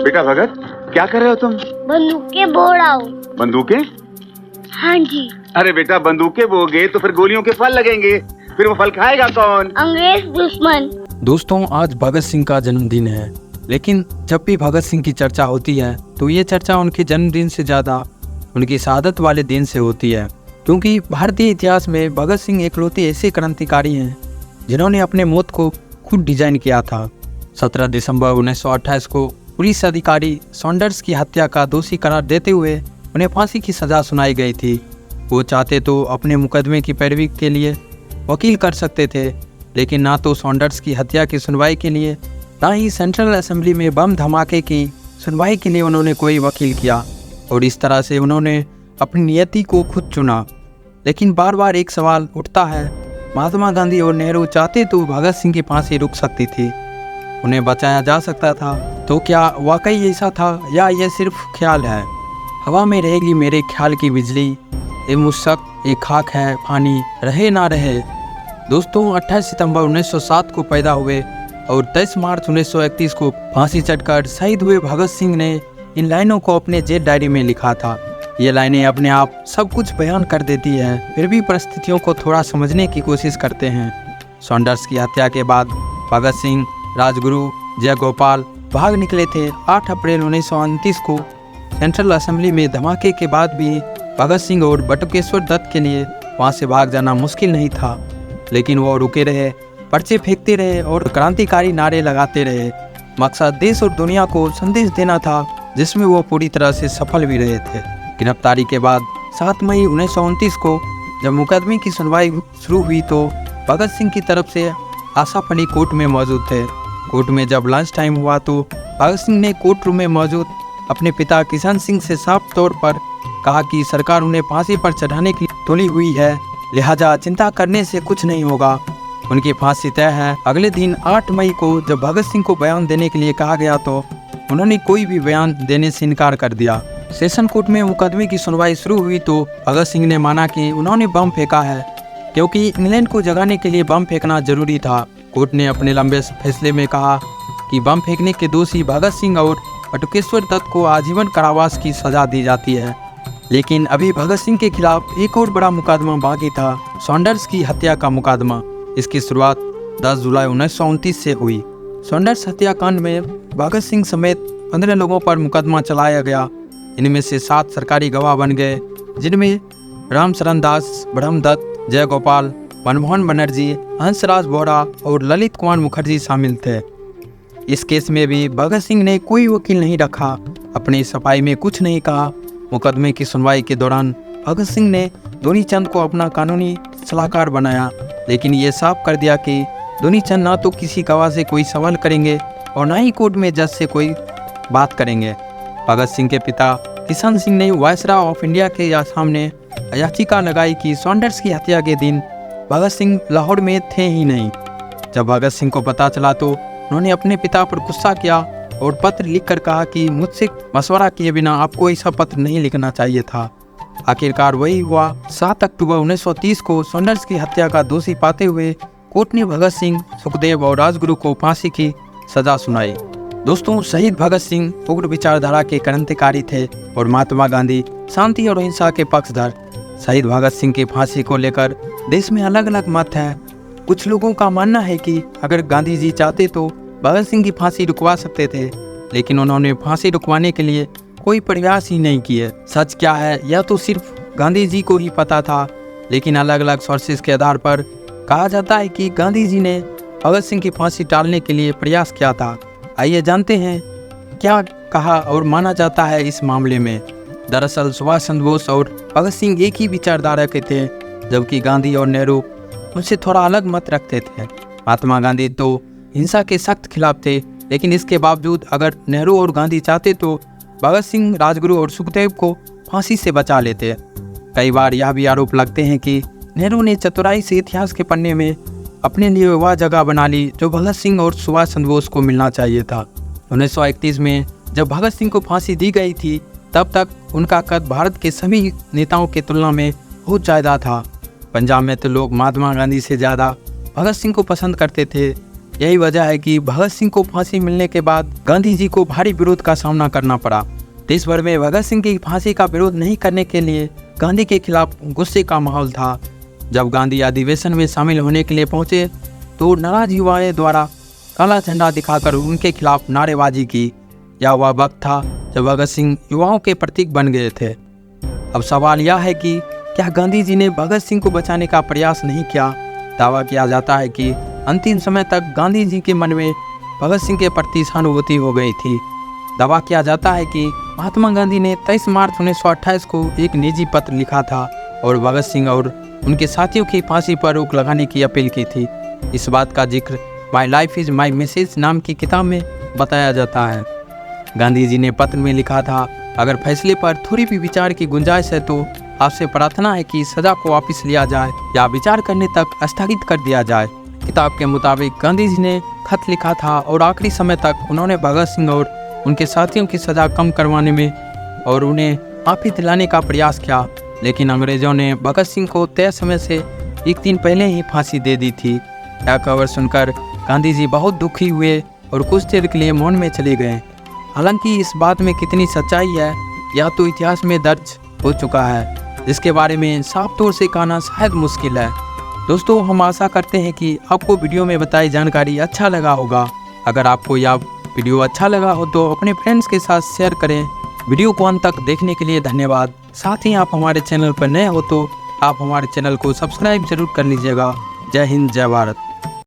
बेटा भगत, क्या कर रहे हो तुम? बंदूकें बो रहा हूँ। बंदूकें? हाँ जी। अरे बेटा, बंदूकें बोगे तो फिर गोलियों के फल लगेंगे, फिर वो फल खाएगा कौन? अंग्रेज दुश्मन। दोस्तों, आज भगत सिंह का जन्मदिन है, लेकिन जब भी भगत सिंह की चर्चा होती है तो ये चर्चा उनके जन्मदिन से ज़्यादा उनकी शहादत वाले दिन से होती है, क्योंकि भारतीय इतिहास में भगत सिंह इकलौते ऐसे क्रांतिकारी हैं जिन्होंने अपने मौत को खुद डिजाइन किया था। 17 दिसंबर 1928 को पुलिस अधिकारी सॉन्डर्स की हत्या का दोषी करार देते हुए उन्हें फांसी की सज़ा सुनाई गई थी। वो चाहते तो अपने मुकदमे की पैरवी के लिए वकील कर सकते थे, लेकिन ना तो सॉन्डर्स की हत्या की सुनवाई के लिए, ना ही सेंट्रल असेंबली में बम धमाके की सुनवाई के लिए उन्होंने कोई वकील किया, और इस तरह से उन्होंने अपनी नियति को खुद चुना। लेकिन बार बार एक सवाल उठता है, महात्मा गांधी और नेहरू चाहते तो भगत सिंह की फांसी रुक सकती थी, उन्हें बचाया जा सकता था। तो क्या वाकई ऐसा था या यह सिर्फ ख्याल है? हवा में रहेगी मेरे ख्याल की बिजली, ये मुश्क ये खाक है पानी, रहे ना रहे। दोस्तों, 28 सितंबर 1907 को पैदा हुए और 23 मार्च 1931 को फांसी चढ़कर शहीद हुए भगत सिंह ने इन लाइनों को अपने जेल डायरी में लिखा था। ये लाइनें अपने आप सब कुछ बयान कर देती हैं, फिर भी परिस्थितियों को थोड़ा समझने की कोशिश करते हैं। सॉन्डर्स की हत्या के बाद भगत सिंह, राजगुरु, जयगोपाल भाग निकले थे। 8 अप्रैल 1929 को सेंट्रल असेंबली में धमाके के बाद भी भगत सिंह और बटुकेश्वर दत्त के लिए वहां से भाग जाना मुश्किल नहीं था, लेकिन वो रुके रहे, पर्चे फेंकते रहे और क्रांतिकारी नारे लगाते रहे। मकसद देश और दुनिया को संदेश देना था, जिसमें वो पूरी तरह से सफल भी रहे थे। गिरफ्तारी के बाद 7 मई 1929 को जब मुकदमे की सुनवाई शुरू हुई तो भगत सिंह की तरफ से आसापनी कोर्ट में मौजूद थे। कोर्ट में जब लंच टाइम हुआ तो भगत सिंह ने कोर्ट रूम में मौजूद अपने पिता किशन सिंह से साफ तौर पर कहा कि सरकार उन्हें फांसी पर चढ़ाने की तुली हुई है, लिहाजा चिंता करने से कुछ नहीं होगा, उनकी फांसी तय है। अगले दिन 8 मई को जब भगत सिंह को बयान देने के लिए कहा गया तो उन्होंने कोई भी बयान देने से इनकार कर दिया। सेशन कोर्ट में मुकदमे की सुनवाई शुरू हुई तो भगत सिंह ने माना कि उन्होंने बम फेंका है, क्योंकि इंग्लैंड को जगाने के लिए बम फेंकना जरूरी था। कोर्ट ने अपने लंबे फैसले में कहा कि बम फेंकने के दोषी भगत सिंह और बटुकेश्वर दत्त को आजीवन कारावास की सजा दी जाती है। लेकिन अभी भगत सिंह के खिलाफ एक और बड़ा मुकदमा बाकी था, सॉन्डर्स की हत्या का मुकदमा। इसकी शुरुआत 10 जुलाई 1929 से हुई। सॉन्डर्स हत्याकांड में भगत सिंह समेत 15 लोगों पर मुकदमा चलाया गया। इनमें से 7 सरकारी गवाह बन गए, जिनमें रामचरण दास, ब्रह्मदत्त, जयगोपाल, मनमोहन बनर्जी, हंसराज बोरा और ललित कुमार मुखर्जी शामिल थे। इस केस में भी भगत सिंह ने कोई वकील नहीं रखा, अपनी सफाई में कुछ नहीं कहा। मुकदमे की सुनवाई के दौरान भगत सिंह ने दुनी चंद को अपना कानूनी सलाहकार बनाया, लेकिन ये साफ कर दिया कि दुनी चंद ना तो किसी गवाह से कोई सवाल करेंगे और ना ही कोर्ट में जज से कोई बात करेंगे। भगत सिंह के पिता किशन सिंह ने वायसराय ऑफ इंडिया के सामने याचिका लगाई कि सॉन्डर्स की हत्या के दिन भगत सिंह लाहौर में थे ही नहीं। जब भगत सिंह को पता चला तो उन्होंने अपने पिता पर गुस्सा किया और पत्र लिखकर कहा कि मुझसे मशवरा किए बिना आपको ऐसा पत्र नहीं लिखना चाहिए था। आखिरकार वही हुआ। 7 अक्टूबर 1930 को सॉन्डर्स की हत्या का दोषी पाते हुए कोर्ट ने भगत सिंह, सुखदेव और राजगुरु को फांसी की सजा सुनाई। दोस्तों, शहीद भगत सिंह उग्र विचारधारा के क्रांतिकारी थे और महात्मा गांधी शांति और अहिंसा के पक्षधर। शहीद भगत सिंह की फांसी को लेकर देश में अलग अलग मत है। कुछ लोगों का मानना है कि अगर गांधी जी चाहते तो भगत सिंह की फांसी रुकवा सकते थे, लेकिन उन्होंने फांसी रुकवाने के लिए कोई प्रयास ही नहीं किए। सच क्या है यह तो सिर्फ गांधी जी को ही पता था, लेकिन अलग अलग सोर्सेज के आधार पर कहा जाता है कि गांधी जी ने भगत सिंह की फांसी टालने के लिए प्रयास किया था। आइए जानते हैं क्या कहा और माना जाता है इस मामले में। दरअसल सुभाष चंद्र बोस और भगत सिंह एक ही विचारधारा के थे, जबकि गांधी और नेहरू उनसे थोड़ा अलग मत रखते थे। महात्मा गांधी तो हिंसा के सख्त खिलाफ थे, लेकिन इसके बावजूद अगर नेहरू और गांधी चाहते तो भगत सिंह, राजगुरु और सुखदेव को फांसी से बचा लेते। कई बार यह भी आरोप लगते हैं कि नेहरू ने चतुराई से इतिहास के पन्ने में अपने लिए वह जगह बना ली जो भगत सिंह और सुभाष चंद्र बोस को मिलना चाहिए था। 1931 में जब भगत सिंह को फांसी दी गई थी, तब तक उनका कद भारत के सभी नेताओं की तुलना में बहुत ज़्यादा था। पंजाब में तो लोग महात्मा गांधी से ज़्यादा भगत सिंह को पसंद करते थे। यही वजह है कि भगत सिंह को फांसी मिलने के बाद गांधी जी को भारी विरोध का सामना करना पड़ा। देश भर में भगत सिंह की फांसी का विरोध नहीं करने के लिए गांधी के खिलाफ गुस्से का माहौल था। जब गांधी अधिवेशन में शामिल होने के लिए पहुंचे तो नाराज युवाओं द्वारा काला झंडा दिखाकर उनके खिलाफ नारेबाजी की। यह वह वक्त था जब भगत सिंह युवाओं के प्रतीक बन गए थे। अब सवाल यह है कि क्या गांधी जी ने भगत सिंह को बचाने का प्रयास नहीं किया? दावा किया जाता है कि अंतिम समय तक गांधी जी के मन में भगत सिंह के प्रति सहानुभूति हो गई थी। दावा किया जाता है कि महात्मा गांधी ने 23 मार्च 1928 को एक निजी पत्र लिखा था और भगत सिंह और उनके साथियों की फांसी पर रोक लगाने की अपील की थी। इस बात का जिक्र my life is my message नाम की किताब में बताया जाता है। गांधी जी ने पत्र में लिखा था, अगर फैसले पर थोड़ी भी विचार की गुंजाइश है तो आपसे प्रार्थना है कि सजा को वापस लिया जाए या विचार करने तक स्थगित कर दिया जाए। किताब के मुताबिक गांधी जी ने खत लिखा था और आखिरी समय तक उन्होंने भगत सिंह और उनके साथियों की सज़ा कम करवाने में और उन्हें माफ़ी दिलाने का प्रयास किया, लेकिन अंग्रेज़ों ने भगत सिंह को तय समय से एक दिन पहले ही फांसी दे दी थी। यह खबर सुनकर गांधी जी बहुत दुखी हुए और कुछ देर के लिए मौन में चले गए। हालांकि इस बात में कितनी सच्चाई है यह तो इतिहास में दर्ज हो चुका है, जिसके बारे में साफ तौर से कहना शायद मुश्किल है। दोस्तों, हम आशा करते हैं कि आपको वीडियो में बताई जानकारी अच्छा लगा होगा। अगर आपको यह वीडियो अच्छा लगा हो तो अपने फ्रेंड्स के साथ शेयर करें। वीडियो को अंत तक देखने के लिए धन्यवाद। साथ ही आप हमारे चैनल पर नए हो तो आप हमारे चैनल को सब्सक्राइब जरूर कर लीजिएगा। जय हिंद, जय भारत।